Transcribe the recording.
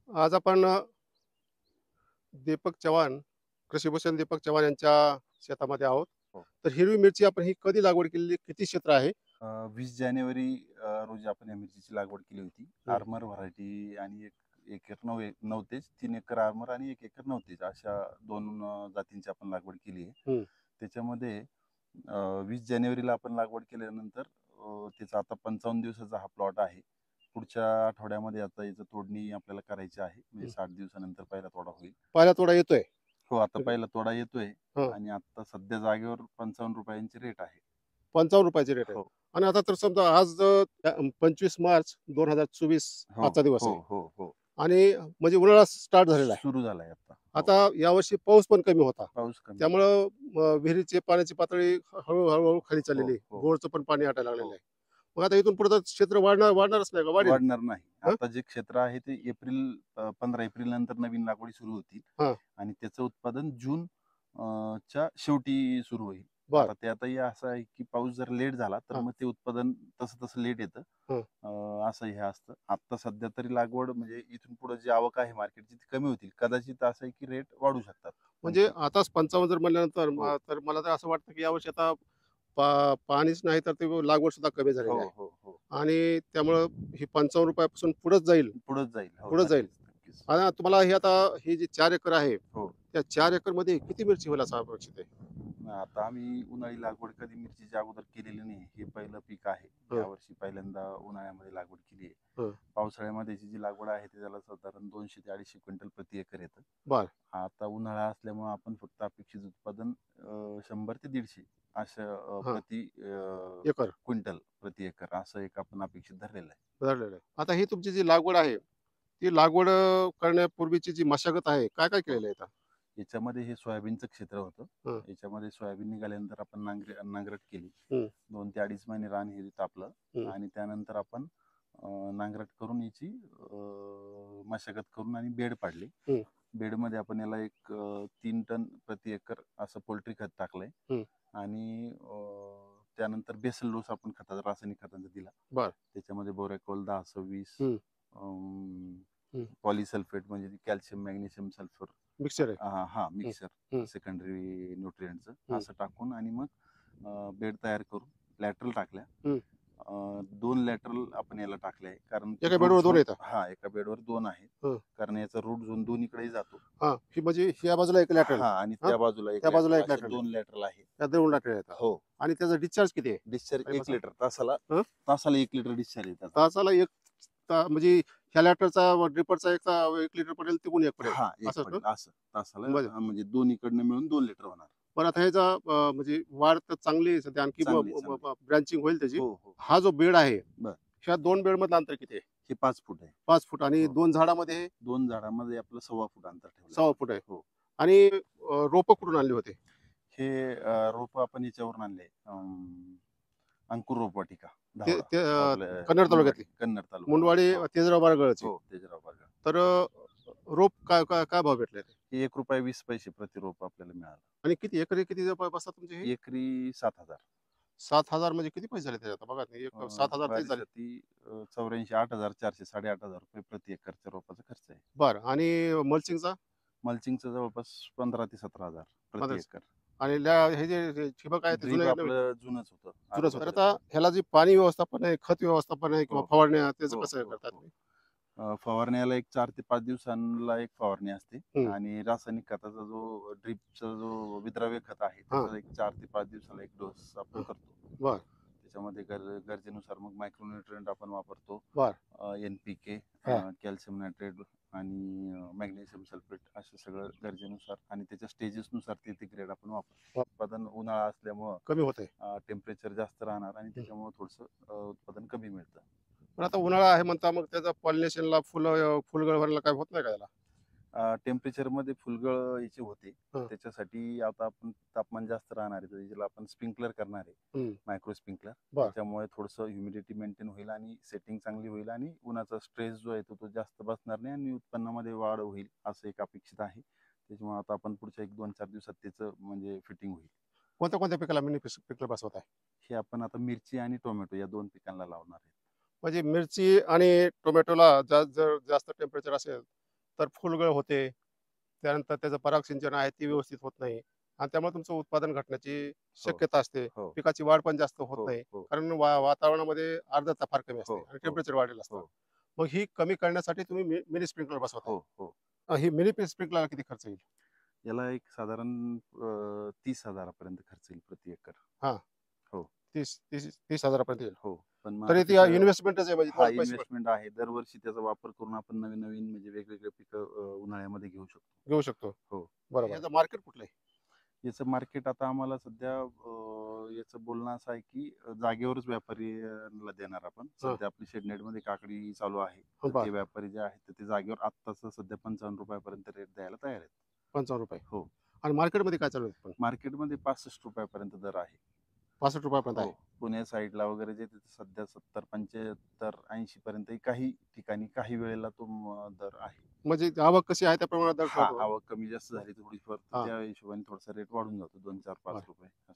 आज आपण दीपक चव्हाण, कृषीभूषण दीपक चव्हाण यांच्या शेतामध्ये आहोत. हो. तर हिरवी मिरची आपण ही कधी लागवड केलेली, किती क्षेत्र आहे? 20 जानेवारी रोजी आपण या मिरचीची लागवड केली होती. हं, आर्मर व्हरायटी आणि एक एकर नऊ तेज, 3 एकर आर्मर आणि 1 एकर नऊ तेज अशा दोन जातींची आपण लागवड केली आहे. हं. त्याच्यामध्ये 20 जानेवारीला आपण लागवड केल्यानंतर त्याचा आता 55 दिवसाचा हा प्लॉट आहे. पुढच्या आठवड्यामध्ये आता याचं तोडणी आपल्याला करायची आहे. म्हणजे हं. 60 दिवसानंतर पहिला तोडा होईल. पहिला तोडा येतोय. हो, आता पहिला तोडा येतोय हां, आणि आता सध्या जागेवर ₹55 रेट आहे. ₹55 रेट आहे. हो. आणि आता तर समजा आज 25 मार्च 2024 हो, आजचा दिवस हो, आहे. हो, हो. आणि म्हणजे उन्हाळा स्टार्ट झालेला आहे. सुरू झालाय आता. हो. आता यावर्षी पाऊस पण कमी होता. पाऊस कमी होता. त्यामुळं विहिरीची पाण्याची पातळी हळू खाली हो, चाललेली आहे. हो, बोरचं पण पाणी आटायला हो. लागलेलं आहे. मग आता इथून पुढे क्षेत्र वाढणारच नाही का? वाढेल? वाढणार नाही. हं? आता जे क्षेत्र आहे ते 15 एप्रिल नंतर नवीन लागवडी सुरू होतील हां. आणि त्याचं उत्पादन जून च्या शेवटी सुरू होईल. बरं. आता त्यातही असं आहे, की पाऊस जर लेट झाला, तर हां, मग ते उत्पादन तसं लेट येतं. हं. असं हे असतं. आता सध्या तरी लागवड म्हणजे इथून पुढे जी आवक आहे मार्केटची ती कमी होतील. कदाचित असं आहे, की रेट वाढू शकतात म्हणजे आणखी. आताच 55 जर म्हणल्यानंतर हो. तर मला तर असं वाटतं की यावर्षी आता पाणीच नाही तर ते लागवड सुद्धा कमी हो, झालेली आहे. हो, हो. आणि त्यामुळं ही ₹55 पासून पुढेच जाईल, पुढेच जाईल. हो, पुढे जाईल. नक्कीच, नक्कीच. आणि तुम्हाला हे आता ही जी 4 एकर आहे, हो. त्या 4 एकरमध्ये किती मिरची होईल असं अपेक्षित आहे? आता आम्ही उन्हाळी लागवड कधी मिरचीच्या अगोदर केलेली नाही. हे पहिलं पीक आहे. हं, यावर्षी पहिल्यांदा उन्हाळ्यामध्ये लागवड केली आहे. हं. पावसाळ्यामध्येची जी लागवड आहे ती त्याला साधारण 200 ते 250 क्विंटल प्रति एकर येतं. बरं. आता उन्हाळा असल्यामुळे आपण फक्त अपेक्षित उत्पादन 100 ते 150 असं हां, प्रति एकर क्विंटल प्रति एकर असं एक आपण अपेक्षित धरलेलं आहे. धरलेलं आहे. आता ही तुमची जी लागवड आहे, ती लागवड करण्यापूर्वीची जी मशागत आहे, काय-काय हो. केलेलं आहे आता? याच्यामध्ये हे सोयाबीनचं क्षेत्र होतं. हं, याच्यामध्ये सोयाबीन निघाल्यानंतर आपण नांगरट केली. हं, 2 ते 2.5 महिने रान हे तापलं हं, आणि त्यानंतर आपण नांगरट करून याची मशागत करून आणि बेड पाडली. हं, बेडमध्ये आपण याला एक 3 टन प्रति एकर असं पोल्ट्री खत टाकलंय हं. आणि त्यानंतर बेसल डोस आपण रासायनिक खतांचा दिला. बरं. त्याच्यामध्ये बोरॅकोल 10-26 हं, हं. पॉलिसल्फेट म्हणजे कॅल्शियम, मॅग्नेशियम, सल्फर मिक्सचर आहे. हां, हं, मिक्सचर हं, सेकंडरी न्यूट्रिएंटचं हं, असं टाकून आणि मग बेड तयार करून लॅटरल टाकल्या. हं. 2 लॅटरल आपण याला टाकले आहे कारण की एका रूट बेडवर 2 झोन येतात. एका बेडवर 2 आहेत. हं. कारण याचा रूट झोन दोन्हीकडेही जातो. हां, ही म्हणजे ह्या बाजूला एक लॅटरल. आणि हां, त्या बाजूला एक त्या बाजूला लॅटरल एक असे लॅटरल आहे. 2 लॅटरल आहेत. त्या 2 लॅटरल येतात. हो. आणि त्याचा डिस्चार्ज किती आहे? डिस्चार्ज 1 टाईमाचा? लिटर तासाला हं? तासाला 1 लिटर डिस्चार्ज आहे त्याचा. तासाला 1 म्हणजे ह्या लॅटरचा ड्रिपरचा 1 लिटर पडेल, तिकडून 1 पडेल. 1 असंच ना? पडेल असं. तासाला म्हणजे म्हणजे दोन्हीकडनं मिळून 2 लिटर होणार. पण आता ह्याचा म्हणजे वाढ तर चांगली आहे सध्या. आणखी चांगली, चांगली. ब्रांचिंग होईल त्याची. हो, हो. हा जो बेड आहे, बरं. ह्या 2 बेडमधलं अंतर किती आहे? हे 5 फूट आहे. 5 फूट आणि हो. 2 झाडामध्ये 2 झाडामध्ये आपलं 1.25 फूट अंतर ठेवलं 6 आपण. फूट आहे. हो. आणि रोपं कुठून आणली होती? हे रोपं आपण याच्यावरून आणले. अंकुर रोपवाटिका ते धावडा. ते आपलं कन्नड मुंडवाडी, तालुक्यातली. कन्नड तालुका मुंडवाडी, धावडा. हो. तेजराव बारगळची. हो, तेजराव बागा. तर रोप काय काय काय भाव भेटले ते? हे ₹1.20 प्रति रोप आपल्याला मिळालं. आणि किती एकरी किती बसतात तुमचे हे? एकरी 7,000. 7,000 म्हणजे किती पैसे झाले त्याच्यात? बघा एक 7,000 तेच झाले. ज्वारीसाठी 84, 8,400, 8,500 प्रति एकरच्या रोपाचा खर्च आहे. बरं. आणि मल्चिंगचा? मल्चिंगचं जवळपास 15,000 ते 17,000 प्रति 15. एकर. आणि हे जे ठिबक आहे ते ड्रीप जुनं नवीन? आपलं जुनंच होतं जुनंच होतं. तर अगोदरच. आता ह्याला जी पाणी व्यवस्थापन आहे, खत व्यवस्थापन आहे किंवा हो, हो. फवारण्या त्याचं हो, कसं हो, करता हो. तुम्ही? फवारण्याला एक 4 ते 5 दिवसांना एक फवारणी असते हं. आणि रासायनिक खताचा जो ड्रिपचा जो विद्राव्य खत आहे हां, त्याचा एक 4 ते 5 दिवसाला एक डोस आपण हां. करतो. बरं, त्याच्यामध्ये गरजेनुसार मग मायक्रोन्युट्रिएंट आपण वापरतो. बरं. NPK, हां. कॅल्शियम नायट्रेट आणि मॅग्नेशियम सल्फेट असं सगळं गरजेनुसार आणि त्याच्या स्टेजेसनुसार ते ग्रेड आपण वापरतो. वाह! उत्पादन उन्हाळा असल्यामुळं कमी होतंय. टेम्परेचर जास्त राहणार आणि हं. त्याच्यामुळे थोडंसं उत्पादन कमी मिळतं. पण आता उन्हाळा आहे म्हणता मग त्याचा पॉलिनेशनला फुलगळ व्हायला काय होत नाही का त्याला? टेम्परेचरमध्ये फुलगळ याची होते. हं, त्याच्यासाठी आता आपण तापमान जास्त राहणार आहे, तर याला आपण स्प्रिंकलर करणार आहे, हं. Micro sprinkler. बरं. त्याच्यामुळे थोडंसं ह्युमिडिटी मेंटेन होईल आणि सेटिंग चांगली होईल आणि उन्हाचा स्ट्रेस जो आहे तो जास्त बसणार नाही आणि उत्पन्नामध्ये वाढ होईल असं एक अपेक्षित आहे. त्याच्यामुळे आता आपण पुढच्या 1-2-4 दिवसात त्याचं म्हणजे फिटिंग होईल. कोणत्या पिकाला मिनी स्प्रिंकलर बसवत आहे? हे आपण आता मिरची आणि टोमॅटो या 2 पिकांना लावणार आहे. म्हणजे मिरची आणि टोमॅटोला जर जास्त टेम्परेचर असेल, तर फुलगळ होते. त्यानंतर त्याचं परागसिंचन आहे ते व्यवस्थित होत नाही आणि त्यामुळे तुमचं उत्पादन घटण्याची हो, शक्यता असते. हो, पिकाची वाढ पण जास्त होत हो, नाही. हो, कारण वातावरणामध्ये आर्द्रता फार कमी हो, असते आणि हो, टेम्परेचर वाढलेलं असतं. हो, मग ही कमी करण्यासाठी तुम्ही मिनी स्प्रिंकलर बसवताय. हो, हो. ही मिनी स्प्रिंकलरला किती खर्च येईल? याला एक साधारण 30,000 पर्यंत खर्च येईल प्रति एकर. हां, हो, 30,000 पर्यंत येईल. हो. पण मग आता तरी ती त्याचं इन्व्हेस्टमेंटच आहे म्हणजे हा तुम्हाला पैसे इन्व्हेस्टमेंट आहे. दरवर्षी त्याचा वापर करून आपण नवीन-नवीन म्हणजे वेगवेगळे पिकं उन्हाळ्यामध्ये घेऊ शकतो. घेऊ शकतो. हो. बरोबर. याचं मार्केट कुठलं आहे? याचं मार्केट आता आम्हाला सध्या याचं बोलणं असं आहे, की जागेवरच व्यापाऱ्याला देणार आपण. हां, सध्या आपली शेडनेटमध्ये काकडी चालू आहे. तर बरं. ते व्यापारी जे आहेत, तर ते जागेवर आत्ताच सध्या ₹55 पर्यंत रेट द्यायला तयार आहेत. ₹55 हो. आणि मार्केटमध्ये काय चालू आहे पण? मार्केटमध्ये ₹65 पर्यंत दर आहे. ₹65 पर्यंत हो. आहे. पुणे साईडला वगैरे जे तिथे सध्या 70, 75, 80 पर्यंत काही ठिकाणी काही वेळेला तो दर आहे. म्हणजे आवक कशी आहे त्या प्रमाणात दर हां, ठरतो. आवक कमी जास्त झाली तर थोडीफार तर हां, त्या हिशोबाने थोडासा रेट वाढून जातो 2, 4, बरं. ₹5 असं.